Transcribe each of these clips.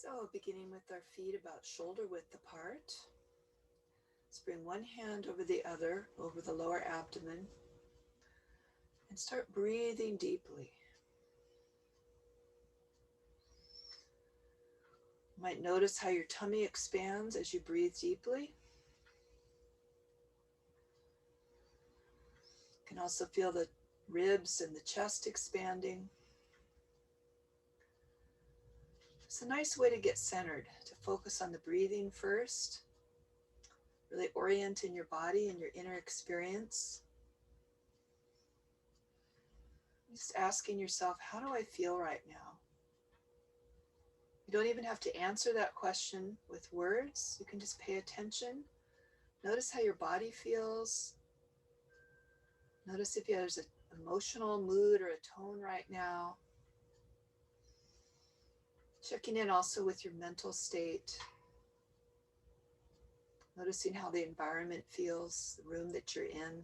So beginning with our feet about shoulder width apart, let's bring one hand over the other, over the lower abdomen, and start breathing deeply. You might notice how your tummy expands as you breathe deeply. You can also feel the ribs and the chest expanding. It's a nice way to get centered, to focus on the breathing first, really orient in your body and your inner experience. Just asking yourself, how do I feel right now? You don't even have to answer that question with words. You can just pay attention. Notice how your body feels. Notice if there's an emotional mood or a tone right now. Checking in also with your mental state. Noticing how the environment feels, the room that you're in.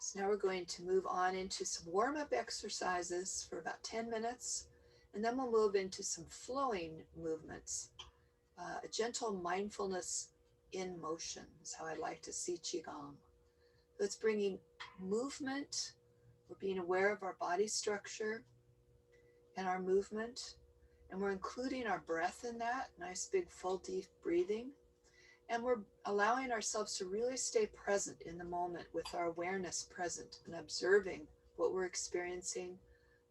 So now we're going to move on into some warm-up exercises for about 10 minutes, and then we'll move into some flowing movements. A gentle mindfulness in motion is how I like to see Qigong. So it's bringing movement. We're being aware of our body structure and our movement, and we're including our breath in that, nice big full deep breathing. And we're allowing ourselves to really stay present in the moment with our awareness present and observing what we're experiencing,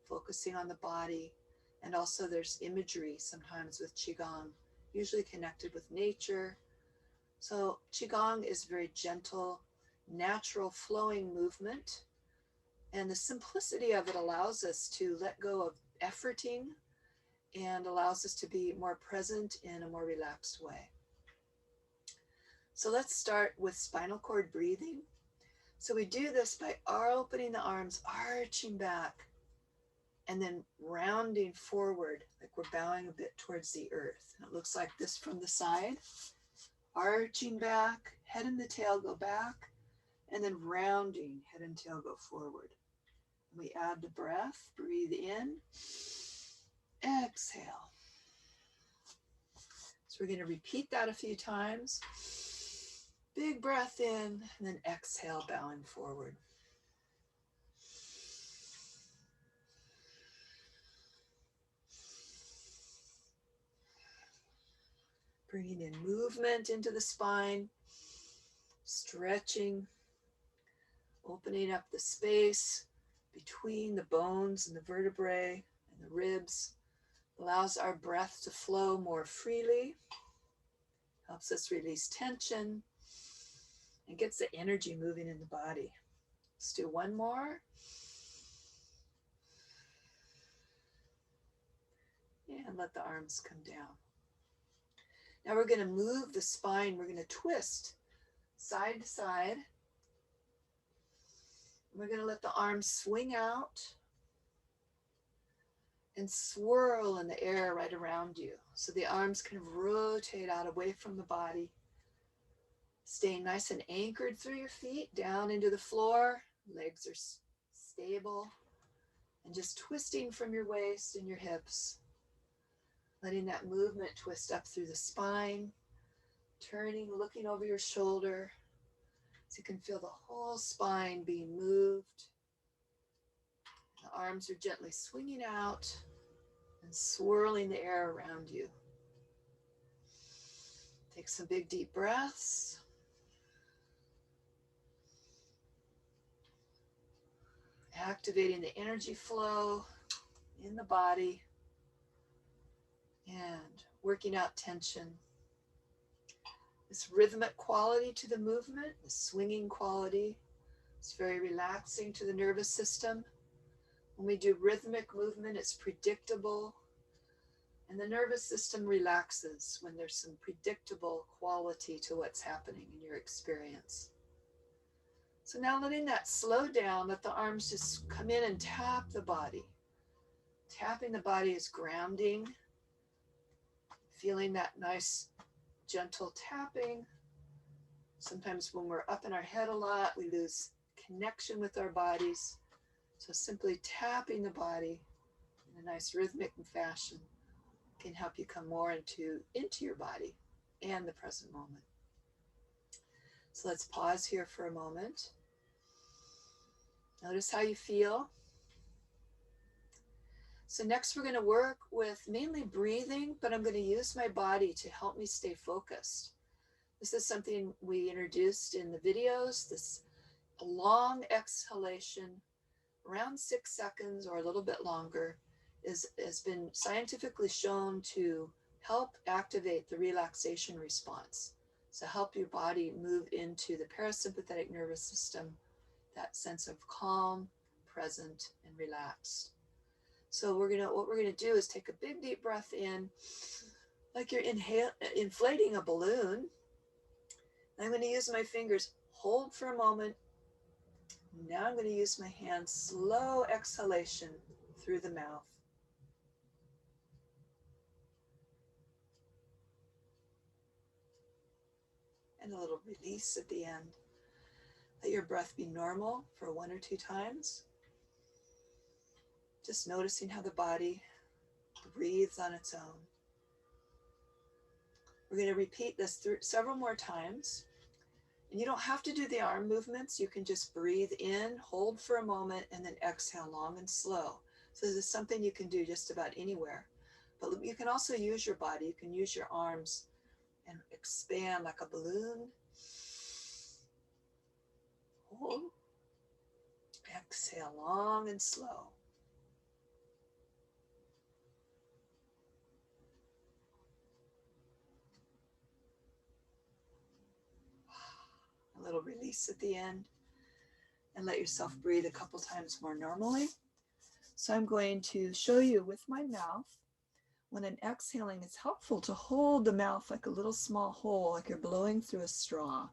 focusing on the body. And also there's imagery sometimes with Qigong, usually connected with nature. So Qigong is very gentle, natural flowing movement. And the simplicity of it allows us to let go of efforting and allows us to be more present in a more relaxed way. So let's start with spinal cord breathing. So we do this by opening the arms, arching back, and then rounding forward, like we're bowing a bit towards the earth. And it looks like this from the side. Arching back, head and the tail go back, and then rounding, head and tail go forward. We add the breath, breathe in, exhale. So we're going to repeat that a few times. Big breath in, and then exhale, bowing forward. Bringing in movement into the spine, stretching, opening up the space between the bones and the vertebrae and the ribs. Allows our breath to flow more freely, helps us release tension, and gets the energy moving in the body. Let's do one more. And let the arms come down. Now we're going to move the spine. We're going to twist side to side. We're going to let the arms swing out and swirl in the air right around you. So the arms kind of rotate out away from the body, staying nice and anchored through your feet, down into the floor. Legs are stable. And just twisting from your waist and your hips. Letting that movement twist up through the spine. Turning, looking over your shoulder. So you can feel the whole spine being moved. The arms are gently swinging out and swirling the air around you. Take some big deep breaths. Activating the energy flow in the body and working out tension. This rhythmic quality to the movement, the swinging quality, it's very relaxing to the nervous system. When we do rhythmic movement, it's predictable, and the nervous system relaxes when there's some predictable quality to what's happening in your experience. So now letting that slow down, let the arms just come in and tap the body. Tapping the body is grounding, feeling that nice gentle tapping. Sometimes when we're up in our head a lot, we lose connection with our bodies. So simply tapping the body in a nice rhythmic fashion can help you come more into your body and the present moment. So let's pause here for a moment. Notice how you feel. So next we're going to work with mainly breathing, but I'm going to use my body to help me stay focused. This is something we introduced in the videos, this long exhalation, around 6 seconds or a little bit longer, has been scientifically shown to help activate the relaxation response. So help your body move into the parasympathetic nervous system, that sense of calm, present, and relaxed. So what we're gonna do is take a big deep breath in, like you're inflating a balloon. I'm going to use my fingers, hold for a moment. Now I'm going to use my hands, slow exhalation through the mouth. And a little release at the end. Let your breath be normal for 1 or 2 times. Just noticing how the body breathes on its own. We're going to repeat this several more times. And you don't have to do the arm movements. You can just breathe in, hold for a moment, and then exhale long and slow. So this is something you can do just about anywhere. But you can also use your body. You can use your arms and expand like a balloon. Hold. Exhale long and slow. A little release at the end. And let yourself breathe a couple times more normally. So I'm going to show you with my mouth. When I'm exhaling, it's helpful to hold the mouth like a little small hole, like you're blowing through a straw.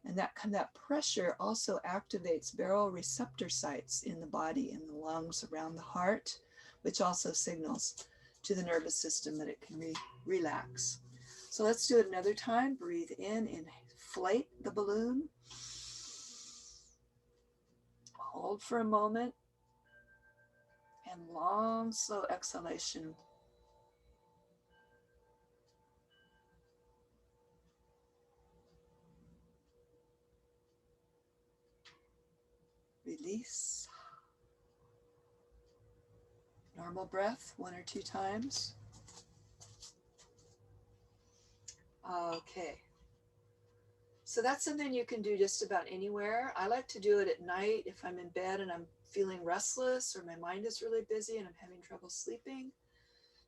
And that pressure also activates baroreceptor sites in the body, in the lungs, around the heart, which also signals to the nervous system that it can relax. So let's do it another time. Breathe in, inflate the balloon. Hold for a moment. And long, slow exhalation. Release. Normal breath, 1 or 2 times. Okay. So that's something you can do just about anywhere. I like to do it at night if I'm in bed and I'm feeling restless or my mind is really busy and I'm having trouble sleeping,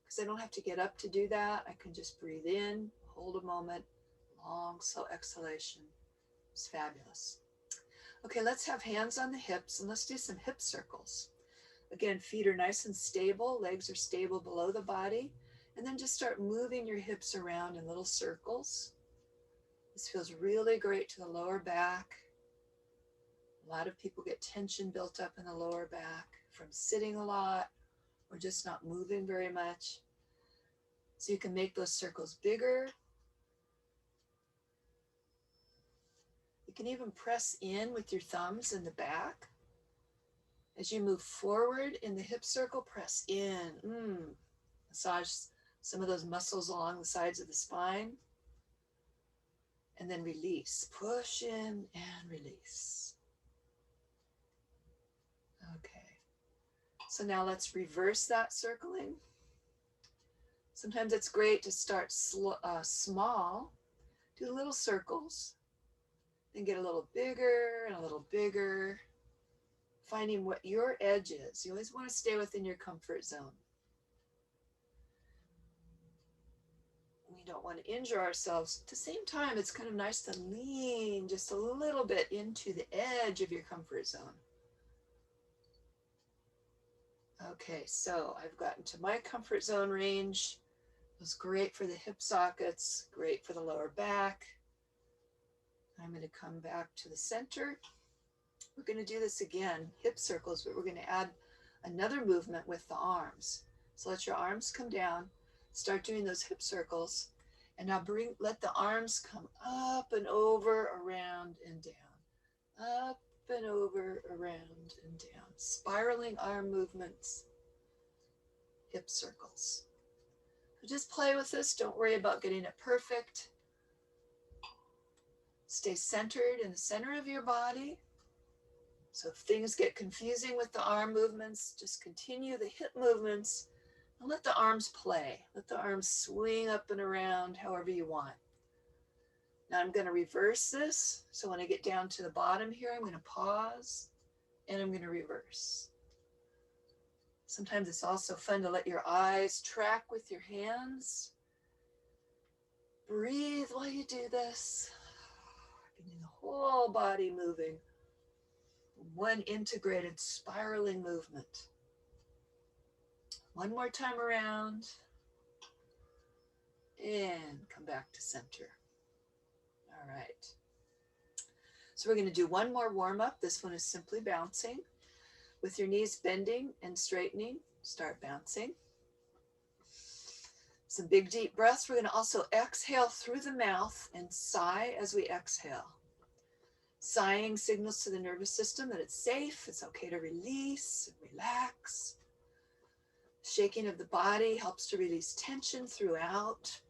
because I don't have to get up to do that. I can just breathe in, hold a moment, long, slow exhalation. It's fabulous. Okay, let's have hands on the hips and let's do some hip circles. Again, feet are nice and stable, legs are stable below the body, and then just start moving your hips around in little circles. This feels really great to the lower back. A lot of people get tension built up in the lower back from sitting a lot or just not moving very much. So you can make those circles bigger. You can even press in with your thumbs in the back. As you move forward in the hip circle, press in. Massage some of those muscles along the sides of the spine. And then release. Push in and release. Okay. So now let's reverse that circling. Sometimes it's great to start small. Do little circles. Then get a little bigger and a little bigger. Finding what your edge is. You always want to stay within your comfort zone. We don't want to injure ourselves. At the same time, it's kind of nice to lean just a little bit into the edge of your comfort zone. Okay, so I've gotten to my comfort zone range. It was great for the hip sockets, great for the lower back. I'm going to come back to the center. We're going to do this again, hip circles, but we're going to add another movement with the arms. So let your arms come down, start doing those hip circles, and now let the arms come up and over, around and down, up and over, around and down. Spiraling arm movements, hip circles. So just play with this. Don't worry about getting it perfect. Stay centered in the center of your body. So if things get confusing with the arm movements, just continue the hip movements and let the arms play. Let the arms swing up and around however you want. Now I'm going to reverse this. So when I get down to the bottom here, I'm going to pause and I'm going to reverse. Sometimes it's also fun to let your eyes track with your hands. Breathe while you do this. Getting the whole body moving. One integrated spiraling movement. One more time around. And come back to center. All right. So we're going to do one more warm up. This one is simply bouncing. With your knees bending and straightening, start bouncing. Some big deep breaths. We're going to also exhale through the mouth and sigh as we exhale. Sighing signals to the nervous system that it's safe, it's okay to release and relax. Shaking of the body helps to release tension throughout.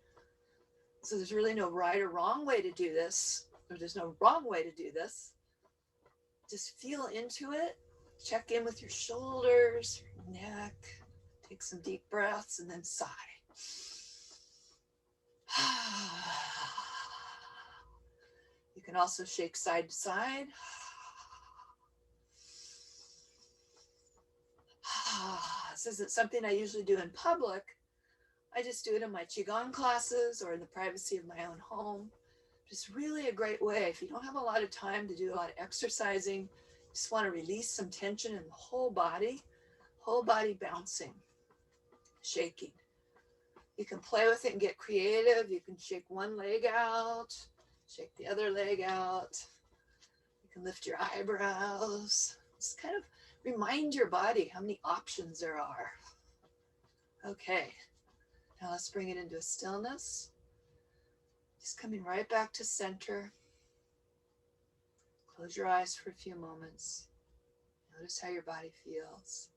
So there's really no right or wrong way to do this, or there's no wrong way to do this. Just feel into it. Check in with your shoulders, your neck. Take some deep breaths and then sigh. You can also shake side to side. This isn't something I usually do in public. I just do it in my Qigong classes or in the privacy of my own home. It's really a great way. If you don't have a lot of time to do a lot of exercising, just want to release some tension in the whole body bouncing, shaking. You can play with it and get creative. You can shake one leg out, shake the other leg out. You can lift your eyebrows. Just kind of remind your body how many options there are. Okay, now let's bring it into a stillness. Just coming right back to center. Close your eyes for a few moments. Notice how your body feels.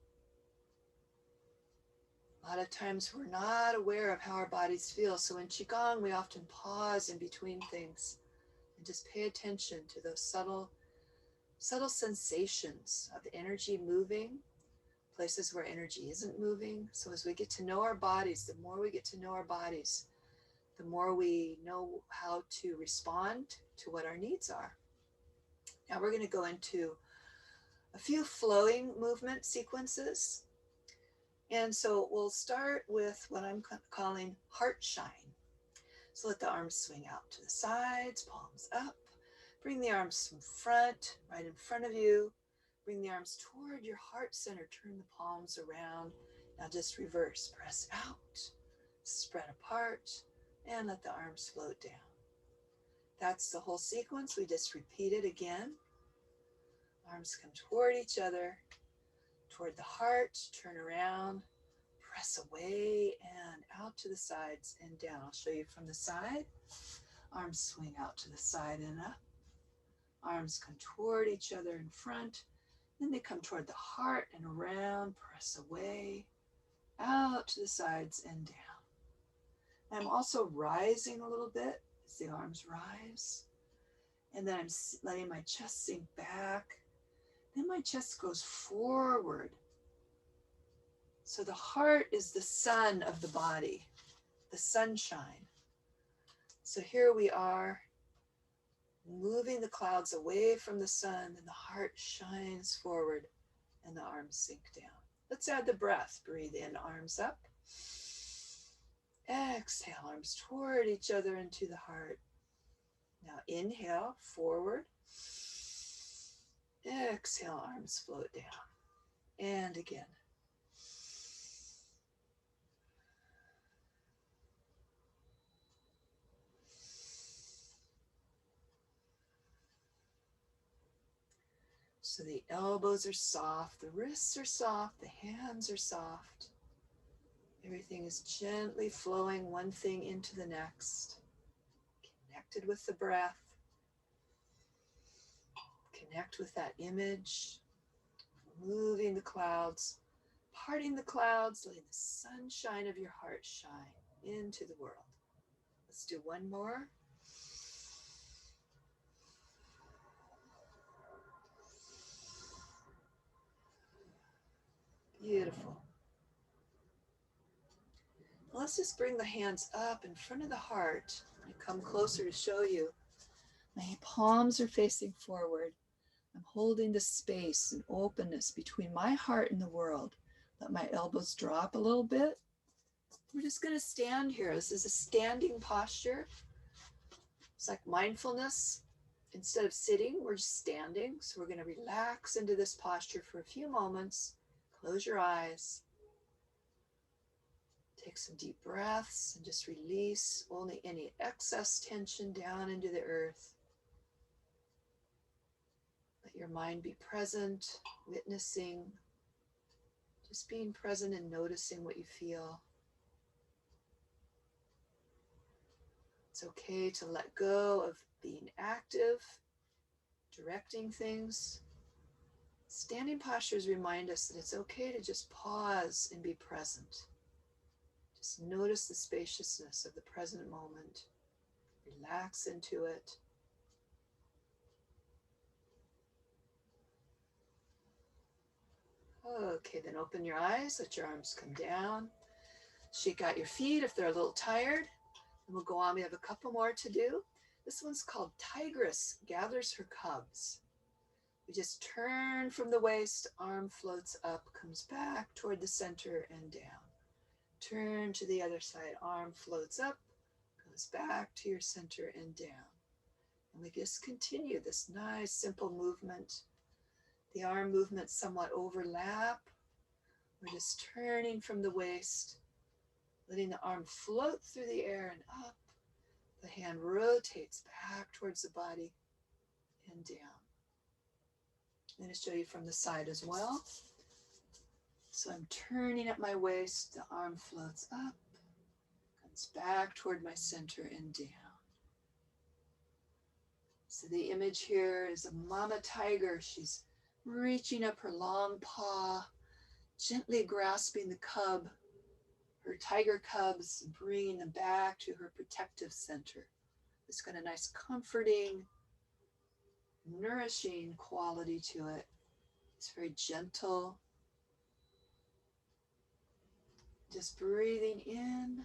A lot of times we're not aware of how our bodies feel. So in Qigong, we often pause in between things and just pay attention to those subtle sensations of energy moving, places where energy isn't moving. So as we get to know our bodies, the more we get to know our bodies, the more we know how to respond to what our needs are. Now we're going to go into a few flowing movement sequences. And so we'll start with what I'm calling heart shine. So let the arms swing out to the sides, palms up. Bring the arms from front, right in front of you. Bring the arms toward your heart center. Turn the palms around. Now just reverse. Press out, spread apart, and let the arms float down. That's the whole sequence. We just repeat it again. Arms come toward each other, toward the heart, turn around, press away and out to the sides and down. I'll show you from the side. Arms swing out to the side and up. Arms come toward each other in front. Then they come toward the heart and around, press away, out to the sides and down. I'm also rising a little bit as the arms rise. And then I'm letting my chest sink back. Then my chest goes forward. So the heart is the sun of the body, the sunshine. So here we are, moving the clouds away from the sun, and the heart shines forward and the arms sink down. Let's add the breath. Breathe in, arms up. Exhale, arms toward each other into the heart. Now inhale, forward. Exhale, arms float down. And again. So the elbows are soft, the wrists are soft, the hands are soft. Everything is gently flowing one thing into the next. Connected with the breath. Connect with that image, moving the clouds, parting the clouds, letting the sunshine of your heart shine into the world. Let's do one more. Beautiful. Let's just bring the hands up in front of the heart. I come closer to show you. My palms are facing forward. I'm holding the space and openness between my heart and the world. Let my elbows drop a little bit. We're just going to stand here. This is a standing posture. It's like mindfulness. Instead of sitting, we're just standing. So we're going to relax into this posture for a few moments. Close your eyes. Take some deep breaths and just release only any excess tension down into the earth. Let your mind be present, witnessing, just being present and noticing what you feel. It's okay to let go of being active, directing things. Standing postures remind us that it's okay to just pause and be present. Just notice the spaciousness of the present moment. Relax into it. Okay, then open your eyes, let your arms come down. Shake out your feet if they're a little tired. And we'll go on, we have a couple more to do. This one's called Tigress gathers her cubs. We just turn from the waist, arm floats up, comes back toward the center and down. Turn to the other side, arm floats up, goes back to your center and down. And we just continue this nice simple movement. The arm movements somewhat overlap. We're just turning from the waist, letting the arm float through the air and up. The hand rotates back towards the body and down. I'm going to show you from the side as well. So I'm turning at my waist, the arm floats up, comes back toward my center and down. So the image here is a mama tiger. She's reaching up her long paw, gently grasping the cub, her tiger cubs, bringing them back to her protective center. It's got a nice comforting, nourishing quality to it. It's very gentle. Just breathing in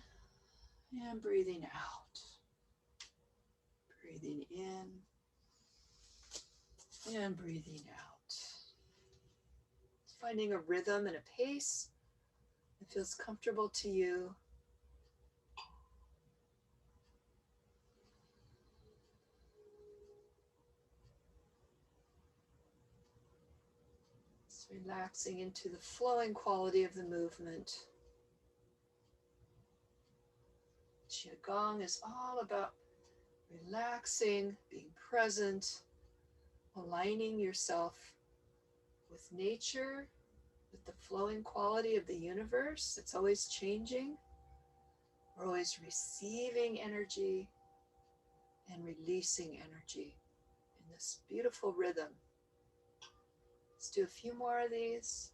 and breathing out. Breathing in and breathing out. Finding a rhythm and a pace that feels comfortable to you. Just relaxing into the flowing quality of the movement. Qigong is all about relaxing, being present, aligning yourself with nature, with the flowing quality of the universe. It's always changing. We're always receiving energy and releasing energy in this beautiful rhythm. Let's do a few more of these.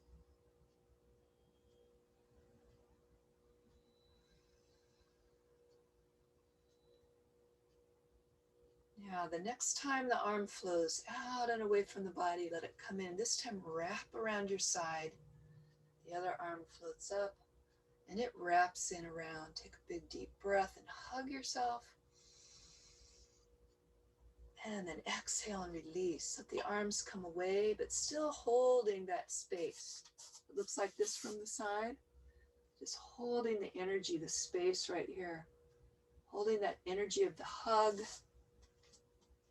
Now, the next time the arm flows out and away from the body, let it come in. This time, wrap around your side. The other arm floats up and it wraps in around. Take a big deep breath and hug yourself. And then exhale and release. Let the arms come away, but still holding that space. It looks like this from the side. Just holding the energy, the space right here. Holding that energy of the hug.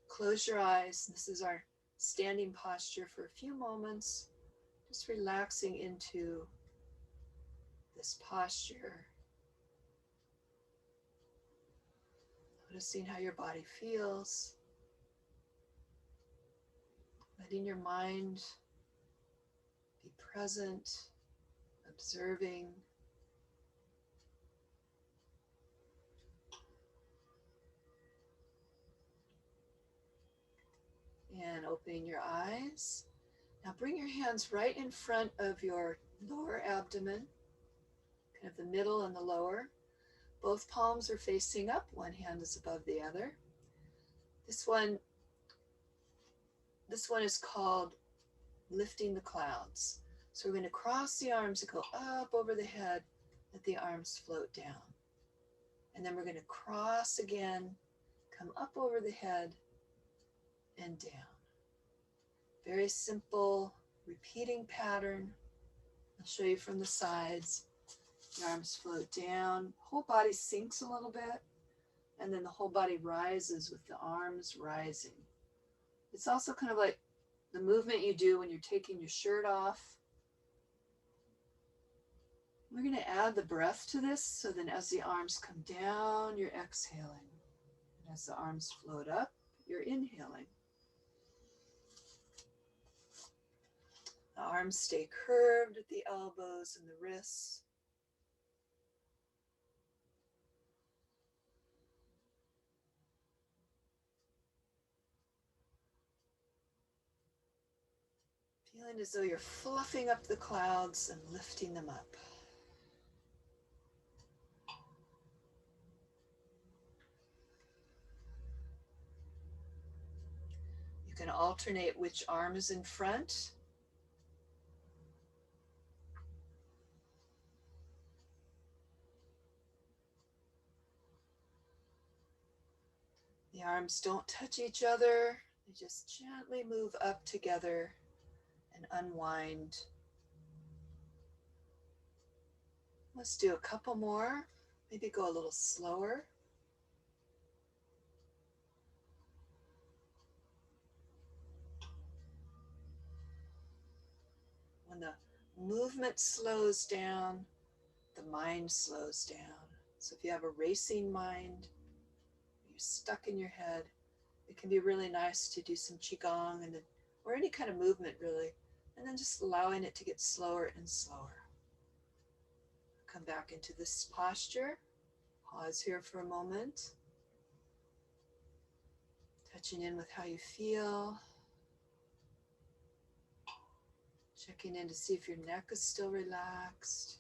Close your eyes. This is our standing posture for a few moments. Just relaxing into this posture. Noticing how your body feels. Letting your mind be present, observing. And opening your eyes. Now bring your hands right in front of your lower abdomen, kind of the middle and the lower. Both palms are facing up. One hand is above the other. This one is called lifting the clouds. So we're going to cross the arms and go up over the head, let the arms float down. And then we're going to cross again, come up over the head and down. Very simple, repeating pattern. I'll show you from the sides. The arms float down, whole body sinks a little bit, and then the whole body rises with the arms rising. It's also kind of like the movement you do when you're taking your shirt off. We're going to add the breath to this, so then as the arms come down, you're exhaling. And as the arms float up, you're inhaling. The arms stay curved at the elbows and the wrists. Feeling as though you're fluffing up the clouds and lifting them up. You can alternate which arm is in front. The arms don't touch each other. They just gently move up together and unwind. Let's do a couple more. Maybe go a little slower. When the movement slows down, the mind slows down. So if you have a racing mind, you're stuck in your head, it can be really nice to do some Qigong and then, or any kind of movement really, and then just allowing it to get slower and slower. Come back into this posture. Pause here for a moment. Touching in with how you feel. Checking in to see if your neck is still relaxed.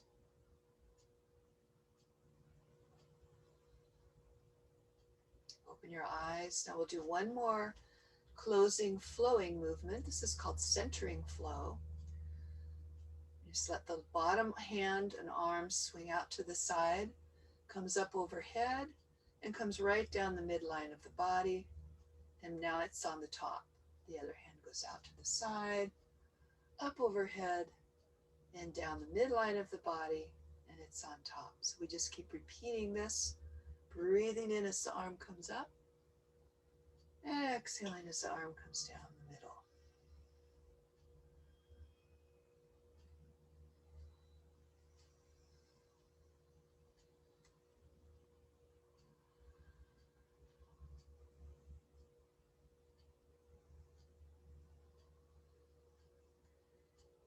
Open your eyes. Now we'll do one more closing flowing movement. This is called centering flow. Just let the bottom hand and arm swing out to the side, comes up overhead, and comes right down the midline of the body. And now it's on the top. The other hand goes out to the side, up overhead, and down the midline of the body, and it's on top. So we just keep repeating this, breathing in as the arm comes up, exhaling as the arm comes down the middle.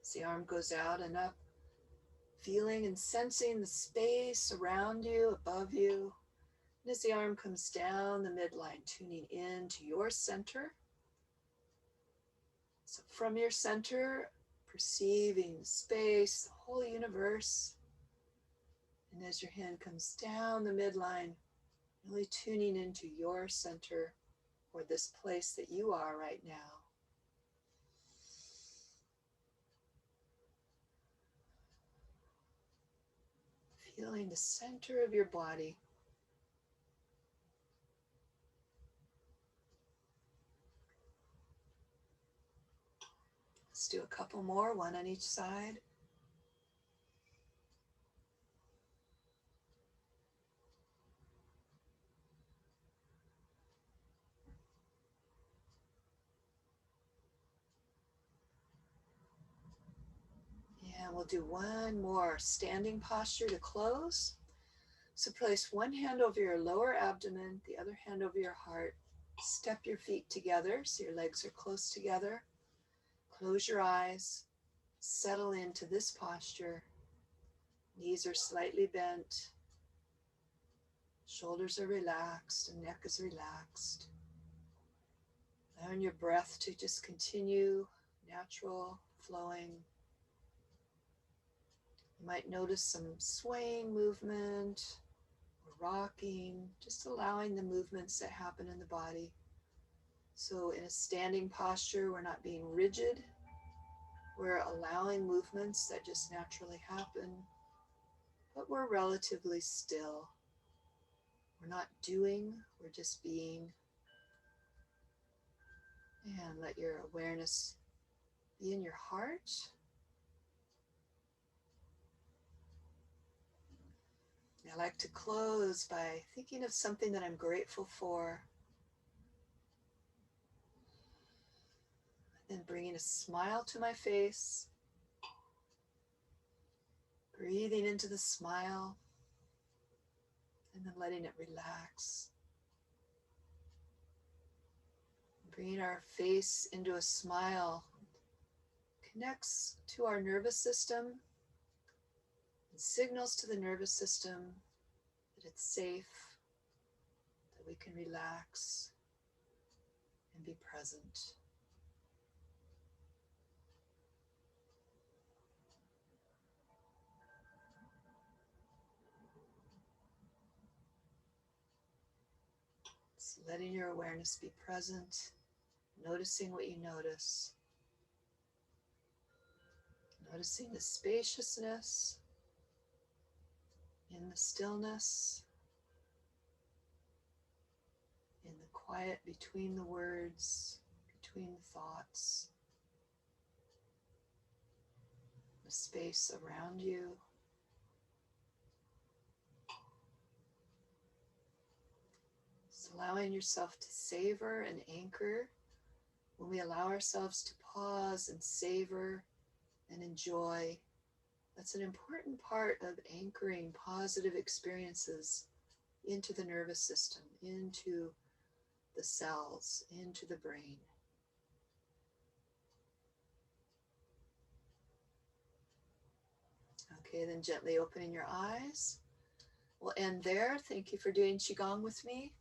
As the arm goes out and up, feeling and sensing the space around you, above you. And as the arm comes down the midline, tuning in to your center. So from your center, perceiving the space, the whole universe. And as your hand comes down the midline, really tuning into your center, or this place that you are right now. Feeling the center of your body. Let's do a couple more, one on each side. And we'll do one more standing posture to close. So place one hand over your lower abdomen, the other hand over your heart. Step your feet together so your legs are close together. Close your eyes. Settle into this posture. Knees are slightly bent. Shoulders are relaxed and neck is relaxed. Allowing your breath to just continue, natural, flowing. You might notice some swaying movement or rocking, just allowing the movements that happen in the body. So in a standing posture, we're not being rigid. We're allowing movements that just naturally happen, but we're relatively still. We're not doing, we're just being. And let your awareness be in your heart. I like to close by thinking of something that I'm grateful for, and then bringing a smile to my face, breathing into the smile, and then letting it relax. Bringing our face into a smile connects to our nervous system and signals to the nervous system that it's safe, that we can relax and be present. So letting your awareness be present, noticing what you notice, noticing the spaciousness in the stillness, in the quiet between the words, between the thoughts, the space around you. Just allowing yourself to savor and anchor. When we allow ourselves to pause and savor and enjoy, that's an important part of anchoring positive experiences into the nervous system, into the cells, into the brain. Okay, then gently opening your eyes. We'll end there. Thank you for doing Qigong with me.